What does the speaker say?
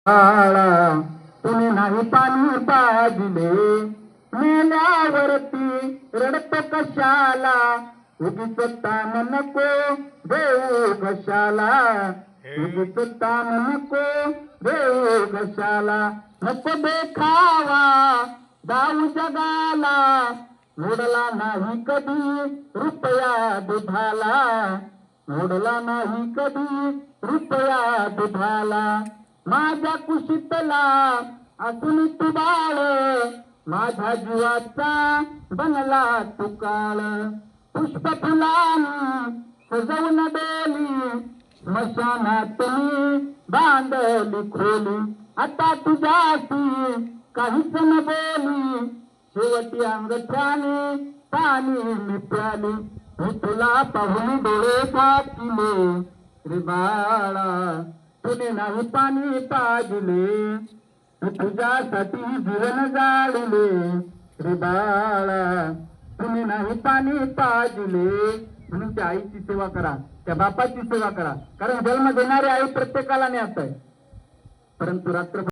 बाळा तुने नाही पाणी पाजले मेल्यावरती रडत कशाला उगीच ताण नको देऊ कशाला उगीच ताण नको देऊ कशाला नको देखावा दाऊ जगाला मोडला नाही कधी रुपया दुधाला मोडला नाही कधी रुपया दुधाला माझ्या कुशीतला असून तू बाळ माझ्या जीवाचा बनला तू काळ पुष्प फुलाने सजवून डोली स्मशानात मी बांधली खोली आता तुझ्याशी काहीच न बोली शेवटी अंगठ्याने पाणी मी प्याली मी तुला पाहून डोळे फाटले रे बाळा तुने नाही पाणी पाजले मी तुझ्यासाठी जीवन जाळले रे बाळा तुने नाही पाणी पाजले म्हणून त्या आईची सेवा करा त्या बापाची सेवा करा कारण जन्म देणारी आई प्रत्येकाला न्यास आहे परंतु रात्र